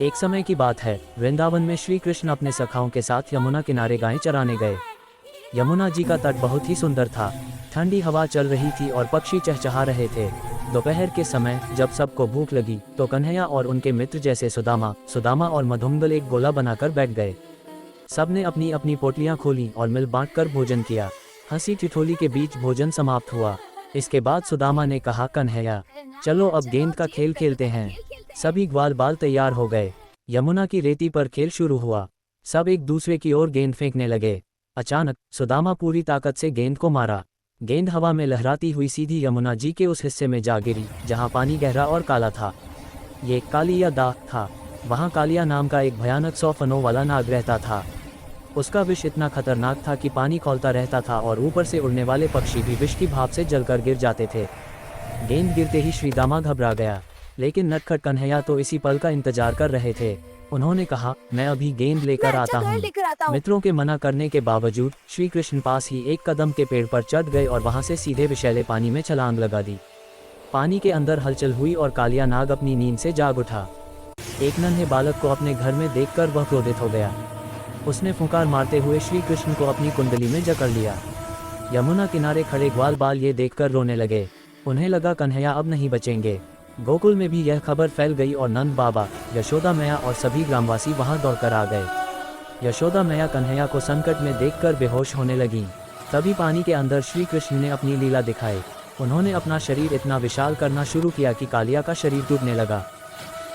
एक समय की बात है, वृंदावन में श्री कृष्ण अपने सखाओं के साथ यमुना किनारे गायें चराने गए। यमुना जी का तट बहुत ही सुंदर था। ठंडी हवा चल रही थी और पक्षी चहचहा रहे थे। दोपहर के समय जब सबको भूख लगी तो कन्हैया और उनके मित्र जैसे सुदामा और मधुमंगल एक गोला बनाकर बैठ गए। सबने अपनी अपनी पोटलियां खोली और मिल बांटकर भोजन किया। हंसी ठिठोली के बीच भोजन समाप्त हुआ। इसके बाद सुदामा ने कहा, कन्हैया चलो अब गेंद का खेल खेलते हैं। सभी ग्वाल बाल तैयार हो गए। यमुना की रेती पर खेल शुरू हुआ। सब एक दूसरे की ओर गेंद फेंकने लगे। अचानक सुदामा पूरी ताकत से गेंद को मारा। गेंद हवा में लहराती हुई सीधी यमुना जी के उस हिस्से में जा गिरी जहां पानी गहरा और काला था। ये कालिया दाह था। वहां कालिया नाम का एक भयानक 100 फनों वाला नाग रहता था। उसका विष इतना खतरनाक था कि पानी खौलता रहता था और ऊपर से उड़ने वाले पक्षी भी विष की भाप से जलकर गिर जाते थे। गेंद गिरते ही श्रीदामा घबरा गया, लेकिन नटखट कन्हैया तो इसी पल का इंतजार कर रहे थे। उन्होंने कहा, मैं अभी गेंद लेकर आता हूँ। मित्रों के मना करने के बावजूद श्री कृष्ण पास ही एक कदम के पेड़ पर चढ़ गए और वहां से सीधे विषैले पानी में छलांग लगा दी। पानी के अंदर हलचल हुई और कालिया नाग अपनी नींद से जाग उठा। एक नन्हे बालक को अपने घर में देखकर वह क्रोधित हो गया। उसने फुंकार मारते हुए श्री कृष्ण को अपनी कुंडली में जकड़ लिया। यमुना किनारे खड़े ग्वाल बाल ये देखकर रोने लगे। उन्हें लगा कन्हैया अब नहीं बचेंगे। गोकुल में भी यह खबर फैल गई और नंद बाबा, यशोदा मैया और सभी ग्रामवासी वहां दौड़कर आ गए। यशोदा मैया कन्हैया को संकट में देखकर बेहोश होने लगीं। तभी पानी के अंदर श्री कृष्ण ने अपनी लीला दिखाई। उन्होंने अपना शरीर इतना विशाल करना शुरू किया कि कालिया का शरीर टूटने लगा।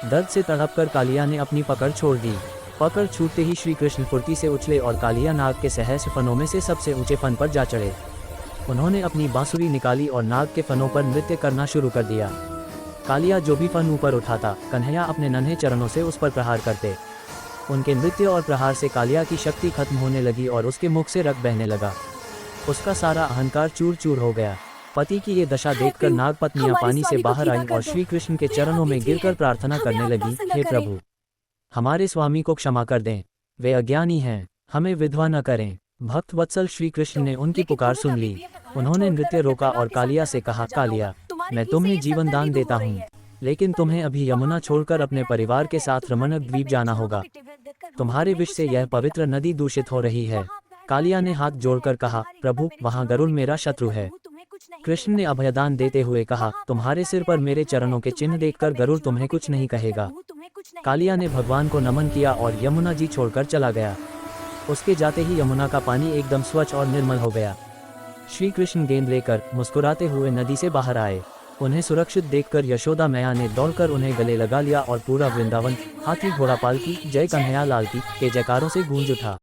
दर्द से तड़पकर कालिया ने अपनी पकड़ छोड़ दी। पकड़ छूटते ही श्री कृष्ण फुर्ती से उछले और कालिया नाग के सहस्र फनों में से सबसे ऊंचे फन पर जा चढ़े। उन्होंने अपनी बांसुरी निकाली और नाग के फनों पर नृत्य करना शुरू कर दिया। कालिया जो भी फन ऊपर उठाता, कन्हैया अपने नन्हे चरणों से उस पर प्रहार करते। उनके नृत्य और प्रहार से कालिया की शक्ति खत्म होने लगी और उसके मुख से रक्त बहने लगा। उसका सारा अहंकार चूर चूर हो गया। पति की ये दशा देखकर नाग पत्नियां पानी से बाहर आईं और श्री कृष्ण के चरणों में गिरकर प्रार्थना करने लगी, हे प्रभु, हमारे स्वामी को क्षमा कर दें, वे अज्ञानी हैं, हमें विधवा न करें। भक्त वत्सल श्री कृष्ण ने उनकी पुकार सुन ली। उन्होंने नृत्य रोका और कालिया से कहा, कालिया, मैं तुम्हें जीवन दान देता हूँ, लेकिन तुम्हें अभी यमुना छोड़कर अपने परिवार के साथ रमणक द्वीप जाना होगा। तुम्हारे विष से यह पवित्र नदी दूषित हो रही है। कालिया ने हाथ जोड़कर कहा, प्रभु, वहाँ गरुड़ मेरा शत्रु है। कृष्ण ने अभयदान देते हुए कहा, तुम्हारे सिर पर मेरे चरणों के चिन्ह देखकर गरुड़ तुम्हें कुछ नहीं कहेगा। कालिया ने भगवान को नमन किया और यमुना जी छोड़कर चला गया। उसके जाते ही यमुना का पानी एकदम स्वच्छ और निर्मल हो गया। श्री कृष्ण गेंद लेकर मुस्कुराते हुए नदी से बाहर आए। उन्हें सुरक्षित देखकर यशोदा मैया ने दौड़कर उन्हें गले लगा लिया और पूरा वृंदावन हाथी घोड़ा पाल की जय कन्हैया लाल की के जयकारों से गूंज उठा।